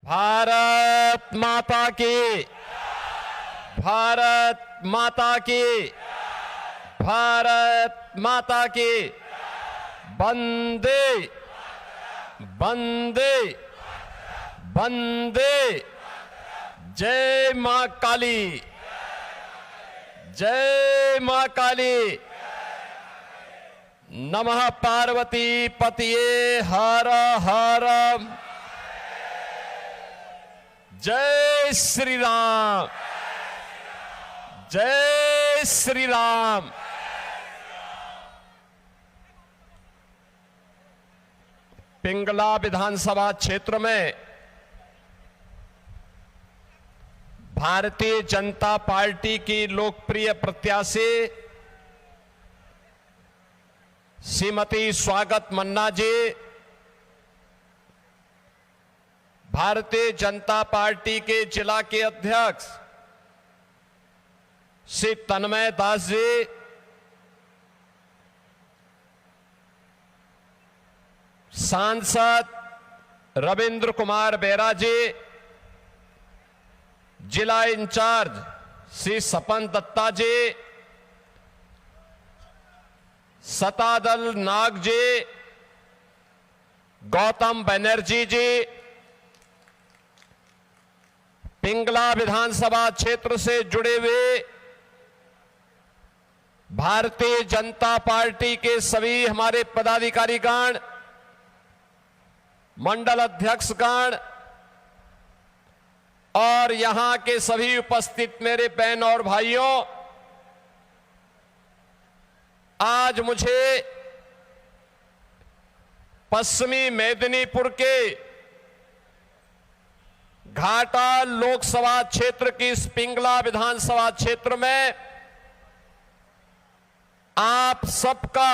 भारत माता की, भारत माता की, भारत माता की। वंदे वंदे वंदे। जय मां काली, जय मां काली। नमः पार्वती पतये हर हर। जय श्री राम, जय श्री राम। पिंगला विधानसभा क्षेत्र में भारतीय जनता पार्टी की लोकप्रिय प्रत्याशी श्रीमती स्वागत मन्ना जी, भारतीय जनता पार्टी के जिला के अध्यक्ष श्री तन्मय दास जी, सांसद रविंद्र कुमार बेरा जी, जिला इंचार्ज श्री सपन दत्ता जी, सतादल नाग जी, गौतम बनर्जी जी, पिंगला विधानसभा क्षेत्र से जुड़े हुए भारतीय जनता पार्टी के सभी हमारे पदाधिकारीगण, मंडल अध्यक्षगण और यहां के सभी उपस्थित मेरे बहन और भाइयों, आज मुझे पश्चिमी मेदिनीपुर के घाटा लोकसभा क्षेत्र की इस पिंगला विधानसभा क्षेत्र में आप सबका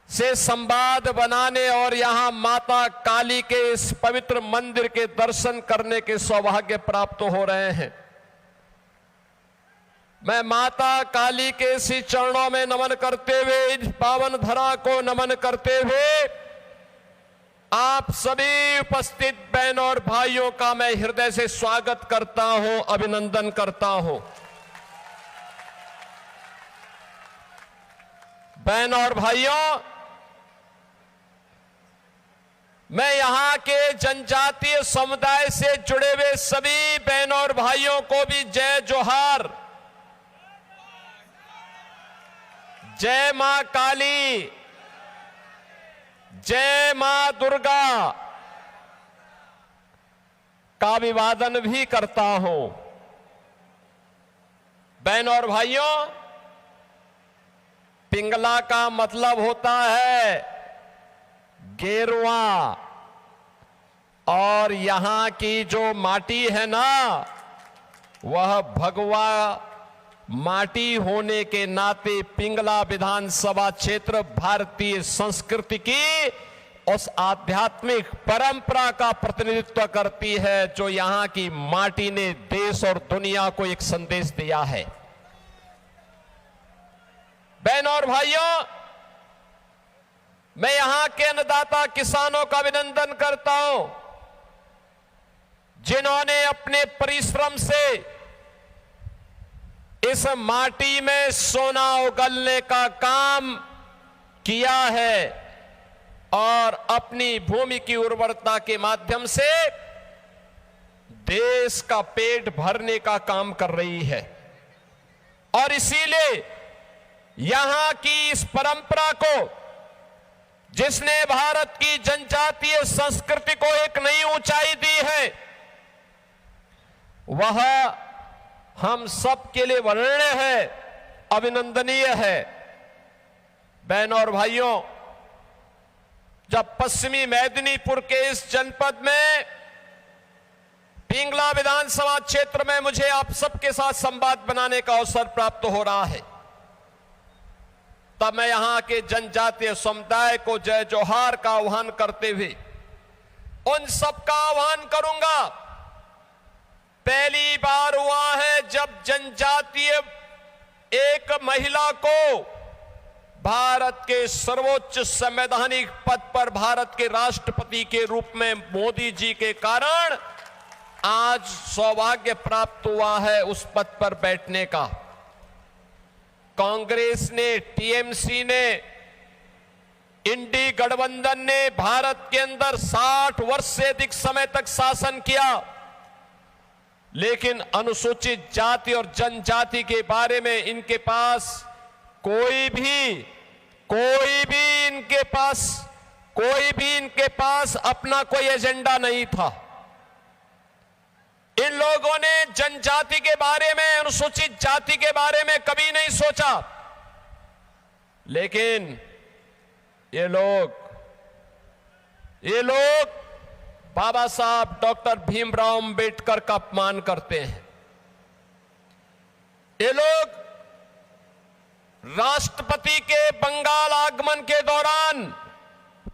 से संवाद बनाने और यहां माता काली के इस पवित्र मंदिर के दर्शन करने के सौभाग्य प्राप्त हो रहे हैं। मैं माता काली के इसी चरणों में नमन करते हुए, इस पावन धरा को नमन करते हुए आप सभी उपस्थित बहनों और भाइयों का मैं हृदय से स्वागत करता हूं, अभिनंदन करता हूं। बहनों और भाइयों, मैं यहां के जनजातीय समुदाय से जुड़े हुए सभी बहनों और भाइयों को भी जय जोहार, जय मां काली, जय मां दुर्गा का अभिवादन भी करता हूं। बहनों और भाइयों, पिंगला का मतलब होता है गेरुआ, और यहां की जो माटी है ना, वह भगवा माटी होने के नाते पिंगला विधानसभा क्षेत्र भारतीय संस्कृति की उस आध्यात्मिक परंपरा का प्रतिनिधित्व करती है जो यहां की माटी ने देश और दुनिया को एक संदेश दिया है। बहनों और भाइयों, मैं यहां के अन्नदाता किसानों का अभिनंदन करता हूं, जिन्होंने अपने परिश्रम से इस माटी में सोना उगलने का काम किया है और अपनी भूमि की उर्वरता के माध्यम से देश का पेट भरने का काम कर रही है। और इसीलिए यहां की इस परंपरा को, जिसने भारत की जनजातीय संस्कृति को एक नई ऊंचाई दी है, वह हम सब के लिए वर्णनीय है, अभिनंदनीय है। बहनों और भाइयों, जब पश्चिमी मेदिनीपुर के इस जनपद में पिंगला विधानसभा क्षेत्र में मुझे आप सबके साथ संवाद बनाने का अवसर प्राप्त हो रहा है, तब मैं यहां के जनजातीय समुदाय को जय जोहार का आह्वान करते हुए उन सबका आह्वान करूंगा। पहली बार हुआ है जब जनजातीय एक महिला को भारत के सर्वोच्च संवैधानिक पद पर भारत के राष्ट्रपति के रूप में मोदी जी के कारण आज सौभाग्य प्राप्त हुआ है उस पद पर बैठने का। कांग्रेस ने, टीएमसी ने, इंडी गठबंधन ने भारत के अंदर 60 वर्ष से अधिक समय तक शासन किया, लेकिन अनुसूचित जाति और जनजाति के बारे में इनके पास कोई भी इनके पास अपना कोई एजेंडा नहीं था। इन लोगों ने जनजाति के बारे में, अनुसूचित जाति के बारे में कभी नहीं सोचा, लेकिन ये लोग बाबा साहब डॉक्टर भीमराव अंबेडकर का अपमान करते हैं। ये लोग राष्ट्रपति के बंगाल आगमन के दौरान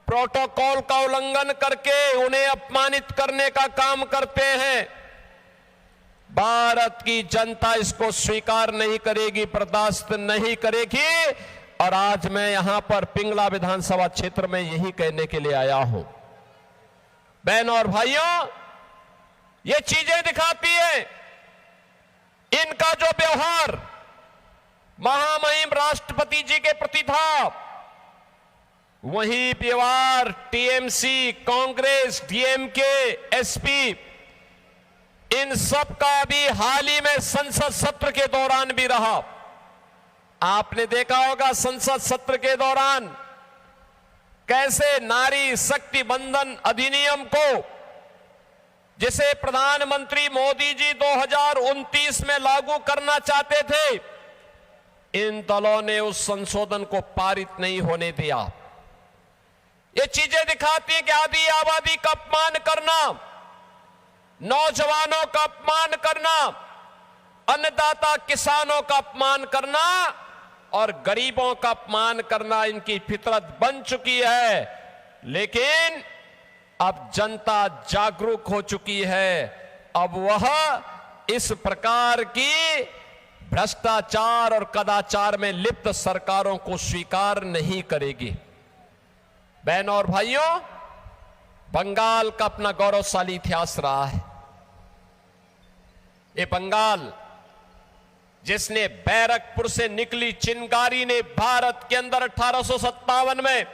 प्रोटोकॉल का उल्लंघन करके उन्हें अपमानित करने का काम करते हैं। भारत की जनता इसको स्वीकार नहीं करेगी, बर्दाश्त नहीं करेगी। और आज मैं यहां पर पिंगला विधानसभा क्षेत्र में यही कहने के लिए आया हूं। बहनों और भाइयों, ये चीजें दिखाती है इनका जो व्यवहार महामहिम राष्ट्रपति जी के प्रति था, वही व्यवहार टीएमसी, कांग्रेस, डीएमके, एसपी, इन सब का भी हाल ही में संसद सत्र के दौरान भी रहा। आपने देखा होगा संसद सत्र के दौरान कैसे नारी शक्ति बंधन अधिनियम को, जिसे प्रधानमंत्री मोदी जी 2029 में लागू करना चाहते थे, इन दलों ने उस संशोधन को पारित नहीं होने दिया। ये चीजें दिखाती हैं कि आधी आबादी का अपमान करना, नौजवानों का अपमान करना, अन्नदाता किसानों का अपमान करना और गरीबों का अपमान करना इनकी फितरत बन चुकी है। लेकिन अब जनता जागरूक हो चुकी है। अब वह इस प्रकार की भ्रष्टाचार और कदाचार में लिप्त सरकारों को स्वीकार नहीं करेगी। बहनों और भाइयों, बंगाल का अपना गौरवशाली इतिहास रहा है। ये बंगाल जिसने बैरकपुर से निकली चिंगारी ने भारत के अंदर 1857 में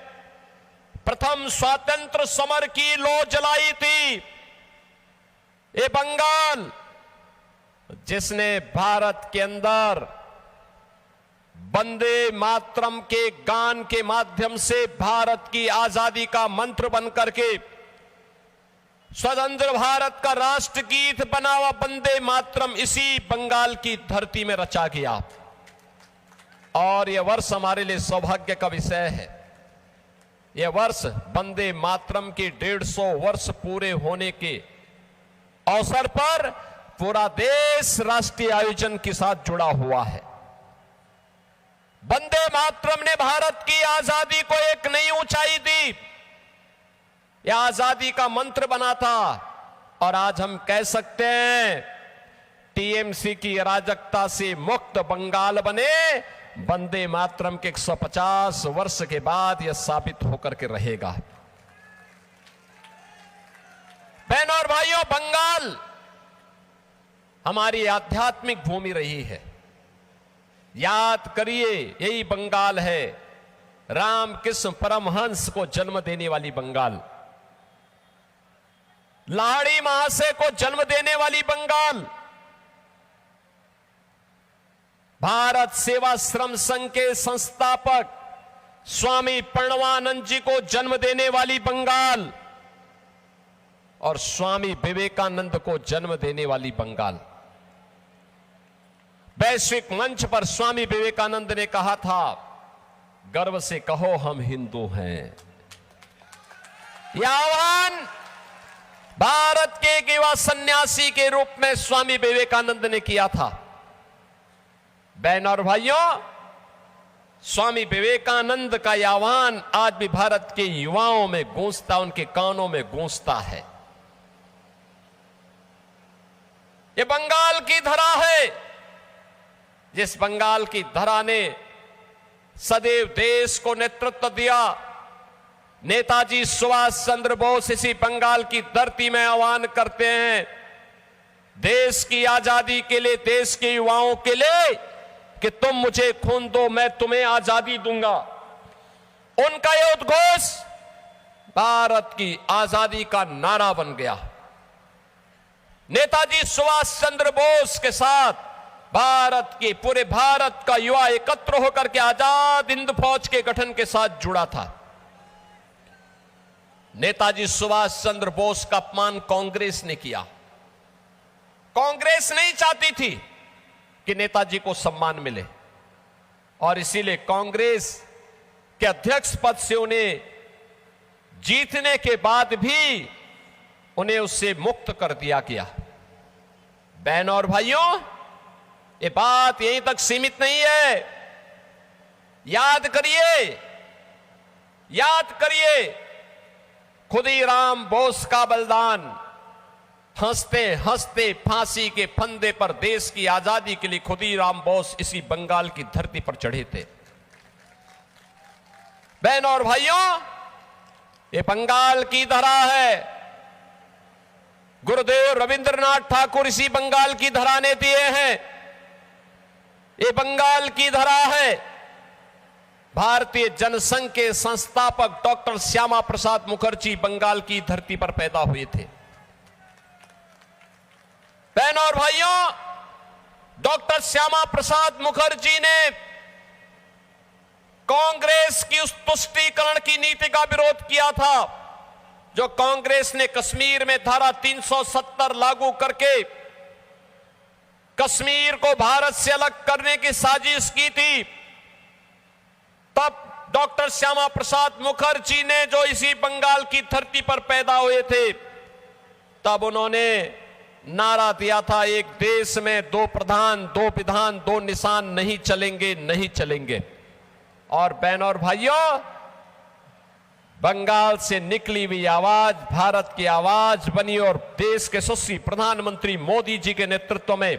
प्रथम स्वातंत्र समर की लौ जलाई थी। ये बंगाल जिसने भारत के अंदर वंदे मातरम के गान के माध्यम से भारत की आजादी का मंत्र बनकर के स्वतंत्र भारत का राष्ट्रगीत बना हुआ वंदे मातरम इसी बंगाल की धरती में रचा गया। और यह वर्ष हमारे लिए सौभाग्य का विषय है। यह वर्ष वंदे मातरम के 150 वर्ष पूरे होने के अवसर पर पूरा देश राष्ट्रीय आयोजन के साथ जुड़ा हुआ है। वंदे मातरम ने भारत की आजादी को एक नई ऊंचाई दी। यह आजादी का मंत्र बना था। और आज हम कह सकते हैं टीएमसी की अराजकता से मुक्त बंगाल बने। वंदे मातरम के 150 वर्ष के बाद यह साबित होकर के रहेगा। बहनों और भाइयों, बंगाल हमारी आध्यात्मिक भूमि रही है। याद करिए, यही बंगाल है रामकृष्ण परमहंस को जन्म देने वाली बंगाल, लाहिड़ी महाशय को जन्म देने वाली बंगाल, भारत सेवाश्रम संघ के संस्थापक स्वामी प्रणवानंद जी को जन्म देने वाली बंगाल और स्वामी विवेकानंद को जन्म देने वाली बंगाल। वैश्विक मंच पर स्वामी विवेकानंद ने कहा था, गर्व से कहो हम हिंदू हैं। यह आह्वान भारत के एक युवा सन्यासी के रूप में स्वामी विवेकानंद ने किया था। बहनों और भाइयों, स्वामी विवेकानंद का यह आह्वान आज भी भारत के युवाओं में गूंजता, उनके कानों में गूंजता है। यह बंगाल की धरा है, जिस बंगाल की धरा ने सदैव देश को नेतृत्व दिया। नेताजी सुभाष चंद्र बोस इसी बंगाल की धरती में आह्वान करते हैं देश की आजादी के लिए, देश के युवाओं के लिए, कि तुम मुझे खून दो, मैं तुम्हें आजादी दूंगा। उनका यह उद्घोष भारत की आजादी का नारा बन गया। नेताजी सुभाष चंद्र बोस के साथ पूरे भारत का युवा एकत्र होकर के आजाद हिंद फौज के गठन के साथ जुड़ा था। नेताजी सुभाष चंद्र बोस का अपमान कांग्रेस ने किया। कांग्रेस नहीं चाहती थी कि नेताजी को सम्मान मिले और इसीलिए कांग्रेस के अध्यक्ष पद से उन्हें जीतने के बाद भी उन्हें उससे मुक्त कर दिया गया। बहनों और भाइयों, ये बात यहीं तक सीमित नहीं है। याद करिए खुदीराम बोस का बलिदान। हंसते हंसते फांसी के फंदे पर देश की आजादी के लिए खुदीराम बोस इसी बंगाल की धरती पर चढ़े थे। बहनों और भाइयों, ये बंगाल की धरा है। गुरुदेव रविंद्रनाथ ठाकुर इसी बंगाल की धरा ने दिए हैं। ये बंगाल की धरा है। भारतीय जनसंघ के संस्थापक डॉक्टर श्यामा प्रसाद मुखर्जी बंगाल की धरती पर पैदा हुए थे। बहनों और भाइयों, डॉक्टर श्यामा प्रसाद मुखर्जी ने कांग्रेस की उस तुष्टीकरण की नीति का विरोध किया था जो कांग्रेस ने कश्मीर में धारा 370 लागू करके कश्मीर को भारत से अलग करने की साजिश की थी। तब डॉक्टर श्यामा प्रसाद मुखर्जी ने, जो इसी बंगाल की धरती पर पैदा हुए थे, तब उन्होंने नारा दिया था, एक देश में दो प्रधान, दो विधान, दो निशान नहीं चलेंगे। और बहनों और भाइयों, बंगाल से निकली हुई आवाज भारत की आवाज बनी और देश के यशस्वी प्रधानमंत्री मोदी जी के नेतृत्व में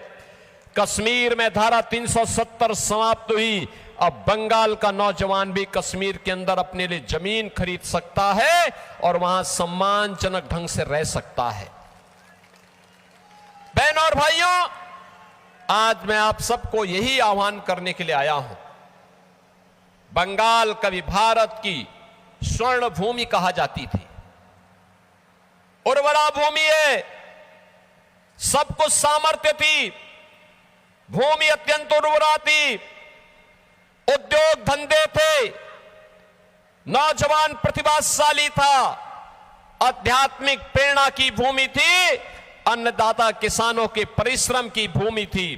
कश्मीर में धारा 370 समाप्त हुई। अब बंगाल का नौजवान भी कश्मीर के अंदर अपने लिए जमीन खरीद सकता है और वहां सम्मानजनक ढंग से रह सकता है। बहनों और भाइयों, आज मैं आप सबको यही आह्वान करने के लिए आया हूं। बंगाल कभी भारत की स्वर्ण भूमि कहा जाती थी। उर्वरा भूमि है, सब कुछ सामर्थ्य थी, भूमि अत्यंत उर्वरा थी, उद्योग धंधे थे, नौजवान प्रतिभाशाली था, आध्यात्मिक प्रेरणा की भूमि थी, अन्नदाता किसानों के परिश्रम की भूमि थी।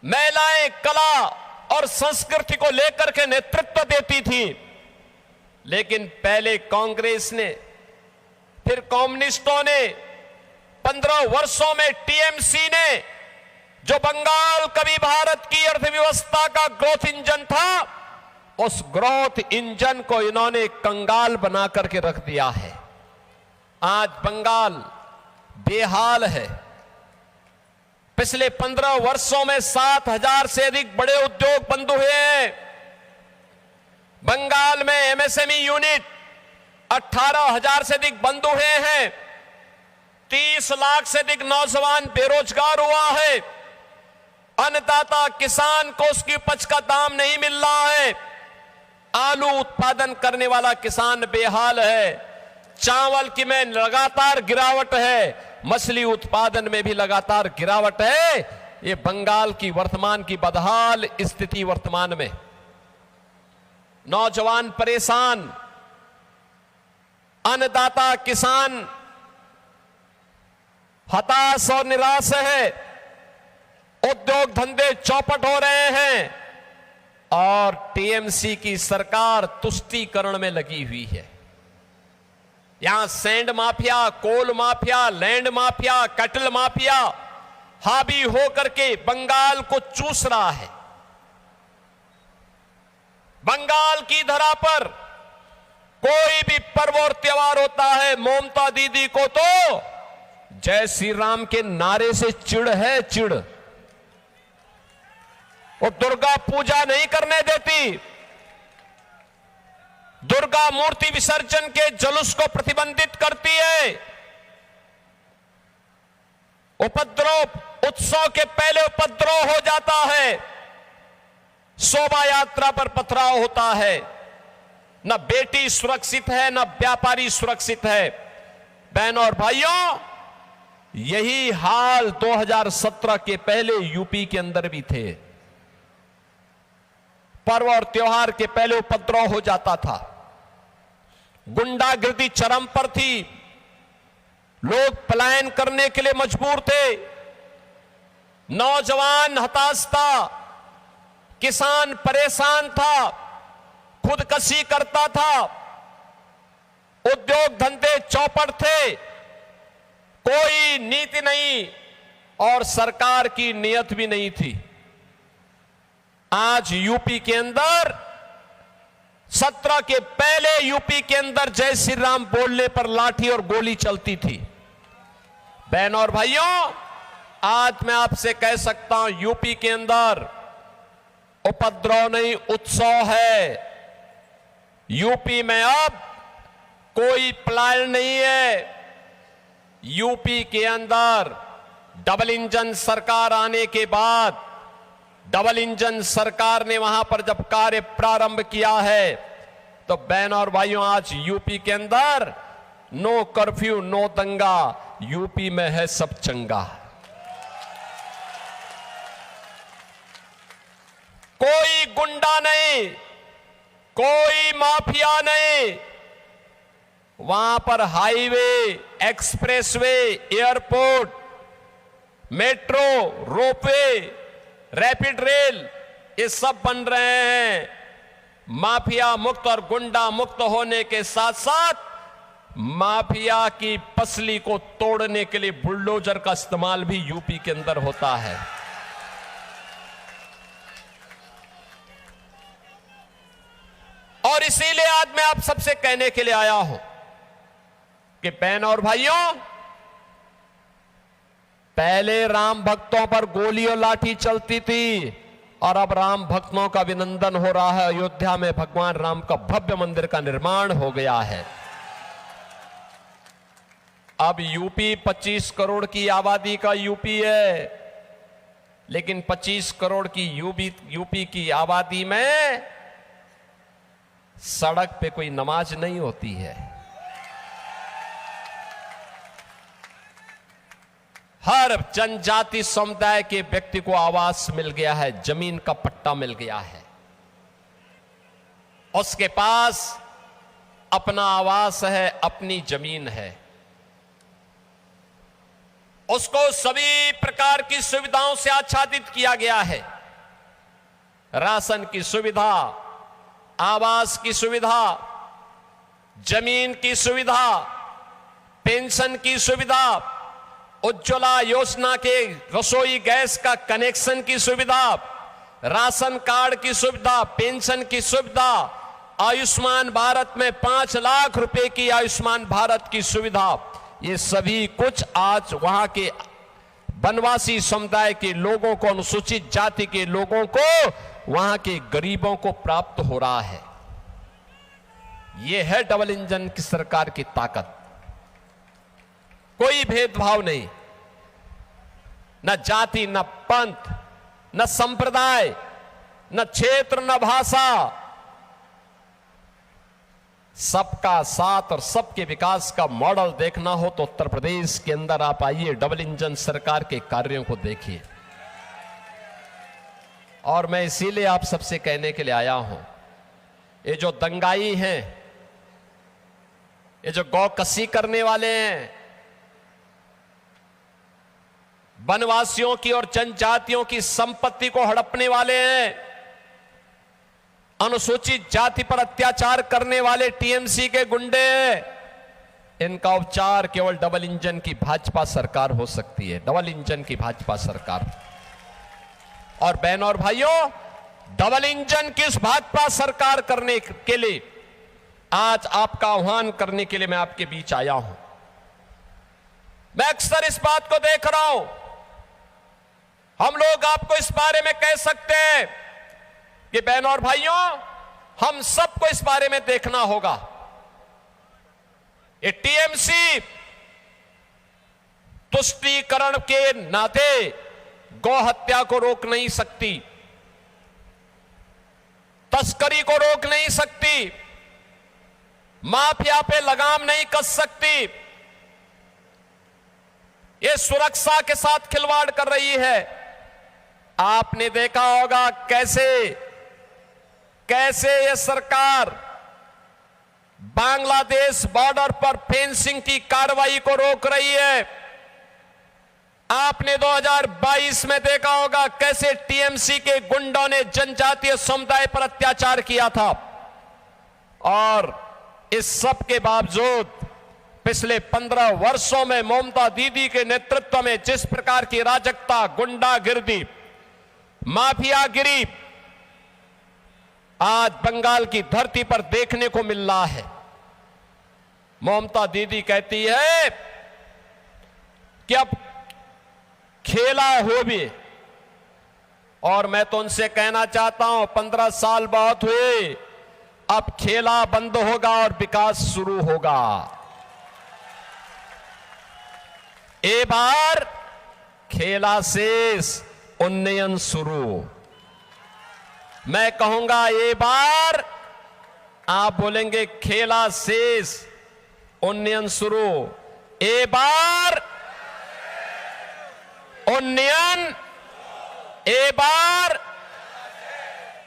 महिलाएं कला और संस्कृति को लेकर के नेतृत्व देती थी। लेकिन पहले कांग्रेस ने, फिर कम्युनिस्टों ने, 15 वर्षों में टीएमसी ने, जो बंगाल कभी भारत की अर्थव्यवस्था का ग्रोथ इंजन था, उस ग्रोथ इंजन को इन्होंने कंगाल बना करके रख दिया है। आज बंगाल बेहाल है। पिछले 15 वर्षों में 7,000 से अधिक बड़े उद्योग बंद हुए हैं। बंगाल में एमएसएमई यूनिट 18,000 से अधिक बंद हुए हैं। 30 लाख से अधिक नौजवान बेरोजगार हुआ है। अन्नदाता किसान को उसकी उपज का दाम नहीं मिल रहा है। आलू उत्पादन करने वाला किसान बेहाल है। चावल की में लगातार गिरावट है। मछली उत्पादन में भी लगातार गिरावट है। ये बंगाल की वर्तमान की बदहाल स्थिति वर्तमान में, नौजवान परेशान, अन्नदाता किसान हताश और निराश है, उद्योग धंधे चौपट हो रहे हैं और टीएमसी की सरकार तुष्टीकरण में लगी हुई है। यहां sand mafia, coal mafia, land mafia, cattle mafia हावी होकर के बंगाल को चूस रहा है। बंगाल की धरा पर कोई भी पर्व और त्योहार होता है, ममता दीदी को तो जय श्री राम के नारे से चिढ़ है, चिढ़। वो दुर्गा पूजा नहीं करने देती, दुर्गा मूर्ति विसर्जन के जुलूस को प्रतिबंधित करती है। उपद्रव, उत्सव के पहले उपद्रव हो जाता है, शोभा यात्रा पर पथराव होता है, न बेटी सुरक्षित है न व्यापारी सुरक्षित है। बहनों और भाइयों, यही हाल 2017 के पहले यूपी के अंदर भी थे। पर्व और त्योहार के पहले उपद्रव हो जाता था, गुंडागिर्दी चरम पर थी, लोग पलायन करने के लिए मजबूर थे, नौजवान हताश था, किसान परेशान था, खुदकशी करता था, उद्योग धंधे चौपट थे, कोई नीति नहीं और सरकार की नीयत भी नहीं थी। आज यूपी के अंदर 17 के पहले यूपी के अंदर जय श्री राम बोलने पर लाठी और गोली चलती थी। बहनों और भाइयों, आज मैं आपसे कह सकता हूं, यूपी के अंदर उपद्रव नहीं उत्सव है। यूपी में अब कोई पलायन नहीं है। यूपी के अंदर डबल इंजन सरकार आने के बाद, डबल इंजन सरकार ने वहां पर जब कार्य प्रारंभ किया है, तो बहनों और भाइयों, आज यूपी के अंदर नो कर्फ्यू नो दंगा, यूपी में है सब चंगा। कोई गुंडा नहीं, कोई माफिया नहीं। वहां पर highway, expressway, airport, metro, ropeway, rapid rail, ये सब बन रहे हैं। माफिया मुक्त और गुंडा मुक्त होने के साथ साथ माफिया की पसली को तोड़ने के लिए बुलडोजर का इस्तेमाल भी यूपी के अंदर होता है। और इसीलिए आज मैं आप सबसे कहने के लिए आया हूं कि बहनों और भाइयों, पहले राम भक्तों पर गोली और लाठी चलती थी और अब राम भक्तों का अभिनंदन हो रहा है। अयोध्या में भगवान राम का भव्य मंदिर का निर्माण हो गया है। अब यूपी 25 करोड़ की आबादी का यूपी है, लेकिन 25 करोड़ की यूपी की आबादी में सड़क पे कोई नमाज नहीं होती है। हर जनजाति समुदाय के व्यक्ति को आवास मिल गया है, जमीन का पट्टा मिल गया है, उसके पास अपना आवास है, अपनी जमीन है, उसको सभी प्रकार की सुविधाओं से आच्छादित किया गया है। राशन की सुविधा, आवास की सुविधा, जमीन की सुविधा, पेंशन की सुविधा, उज्ज्वला योजना के रसोई गैस का कनेक्शन की सुविधा, राशन कार्ड की सुविधा, पेंशन की सुविधा, आयुष्मान भारत में 5 लाख रुपए की आयुष्मान भारत की सुविधा, ये सभी कुछ आज वहां के वनवासी समुदाय के लोगों को, अनुसूचित जाति के लोगों को, वहां के गरीबों को प्राप्त हो रहा है। यह है डबल इंजन की सरकार की ताकत। कोई भेदभाव नहीं, न जाति, न पंथ, न संप्रदाय, न क्षेत्र, न भाषा, सबका साथ और सबके विकास का मॉडल देखना हो तो उत्तर प्रदेश के अंदर आप आइए, डबल इंजन सरकार के कार्यों को देखिए। और मैं इसीलिए आप सबसे कहने के लिए आया हूं, ये जो दंगाई हैं, ये जो गौकसी करने वाले हैं, वनवासियों की और जनजातियों की संपत्ति को हड़पने वाले हैं, अनुसूचित जाति पर अत्याचार करने वाले टीएमसी के गुंडे हैं, इनका उपचार केवल डबल इंजन की भाजपा सरकार हो सकती है, डबल इंजन की भाजपा सरकार। और बहनों और भाइयों, डबल इंजन की इस भाजपा सरकार करने के लिए आज आपका आह्वान करने के लिए मैं आपके बीच आया हूं। मैं अक्सर इस बात को देख रहा हूं, हम लोग आपको इस बारे में कह सकते हैं कि बहनों और भाइयों, हम सबको इस बारे में देखना होगा। ये टीएमसी तुष्टीकरण के नाते गौ हत्या को रोक नहीं सकती, तस्करी को रोक नहीं सकती, माफिया पे लगाम नहीं कस सकती। ये सुरक्षा के साथ खिलवाड़ कर रही है। आपने देखा होगा कैसे ये सरकार बांग्लादेश बॉर्डर पर फेंसिंग की कार्रवाई को रोक रही है। आपने 2022 में देखा होगा कैसे टीएमसी के गुंडों ने जनजातीय समुदाय पर अत्याचार किया था। और इस सब के बावजूद पिछले 15 वर्षों में ममता दीदी के नेतृत्व में जिस प्रकार की अराजकता, गुंडागिर्दी, माफियागिरी आज बंगाल की धरती पर देखने को मिल रहा है। ममता दीदी कहती है कि अब खेला हो भी, और मैं तो उनसे कहना चाहता हूं 15 साल बहुत हुए, अब खेला बंद होगा और विकास शुरू होगा। ए बार खेला शेष, उन्नयन शुरू। मैं कहूंगा ये बार आप बोलेंगे खेला शेष, उन्नयन शुरू। ए बार उन्नयन, ए बार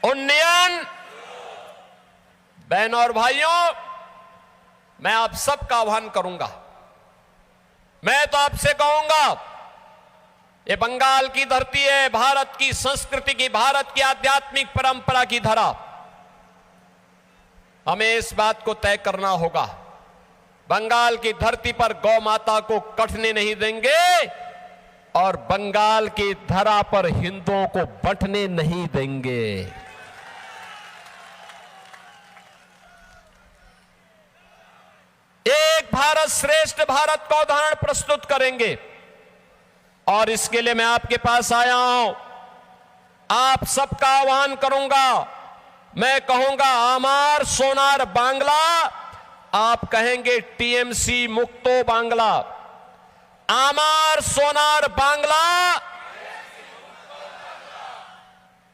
उन्नयन। बहनों और भाइयों, मैं आप सबका आह्वान करूंगा। मैं तो आपसे कहूंगा, ये बंगाल की धरती है, भारत की संस्कृति की, भारत की आध्यात्मिक परंपरा की धरा। हमें इस बात को तय करना होगा, बंगाल की धरती पर गौ माता को कटने नहीं देंगे और बंगाल की धरा पर हिंदुओं को बंटने नहीं देंगे। एक भारत श्रेष्ठ भारत का उदाहरण प्रस्तुत करेंगे और इसके लिए मैं आपके पास आया हूं। आप सबका आह्वान करूंगा। मैं कहूंगा आमार सोनार बांग्ला, आप कहेंगे टीएमसी मुक्तो बांग्ला। आमार सोनार बांग्ला,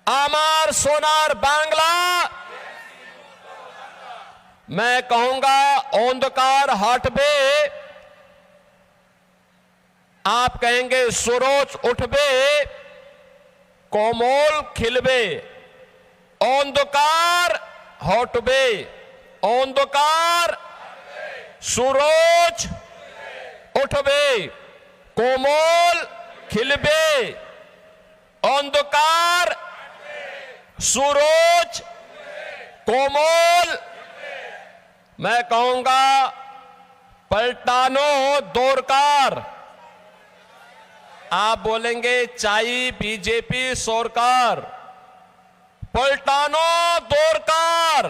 आमार सोनार बांग्ला। मैं कहूंगा अंधकार हटबे, आप कहेंगे सूरज उठबे, कोमल खिलबे। अंधकार हटबे, अंधकार सूरज उठबे, कोमल खिलबे। अंधकार सूरज कोमल। मैं कहूंगा पलटानो दोरकार, आप बोलेंगे चाई बीजेपी सरकार। पलटानो दोरकार,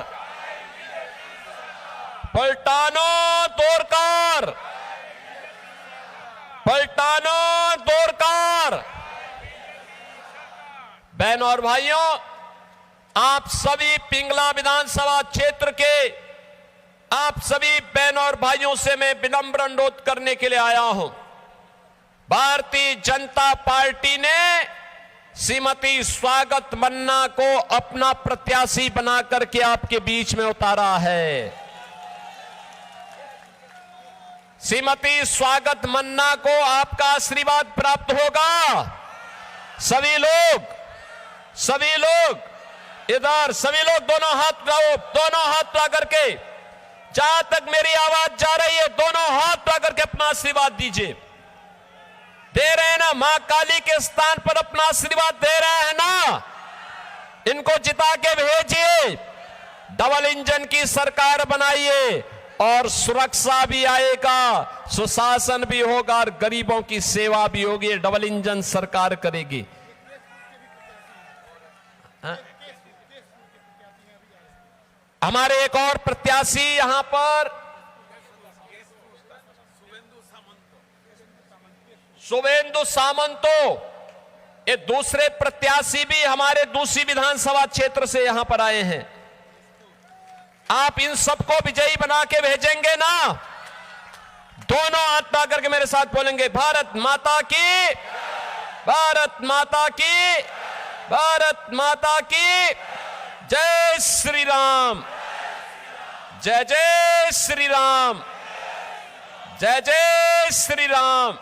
पलटानो दोरकार, पलटानो दोरकार। बहनों और भाइयों, आप सभी पिंगला विधानसभा क्षेत्र के आप सभी बहनों और भाइयों से मैं विनम्र अनुरोध करने के लिए आया हूं। भारतीय जनता पार्टी ने श्रीमती स्वागत मन्ना को अपना प्रत्याशी बना करके आपके बीच में उतारा है। श्रीमती स्वागत मन्ना को आपका आशीर्वाद प्राप्त होगा। सभी लोग इधर, सभी लोग दोनों हाथ लगाओ, दोनों हाथ लगा करके, जहां तक मेरी आवाज जा रही है दोनों हाथ लगा करके अपना आशीर्वाद दीजिए। दे रहे हैं ना, मां काली के स्थान पर अपना आशीर्वाद दे रहे हैं ना। इनको जिता के भेजिए, डबल इंजन की सरकार बनाइए और सुरक्षा भी आएगा, सुशासन भी होगा और गरीबों की सेवा भी होगी। डबल इंजन सरकार करेगी। हमारे एक और प्रत्याशी यहां पर शुभेंदु सामंतो, ये दूसरे प्रत्याशी भी हमारे दूसरी विधानसभा क्षेत्र से यहां पर आए हैं। आप इन सबको विजयी बना के भेजेंगे ना? दोनों हाथ ना करके मेरे साथ बोलेंगे, भारत माता की, भारत माता की, भारत माता की जय श्री राम, जय जय श्री राम, जय जय श्री राम।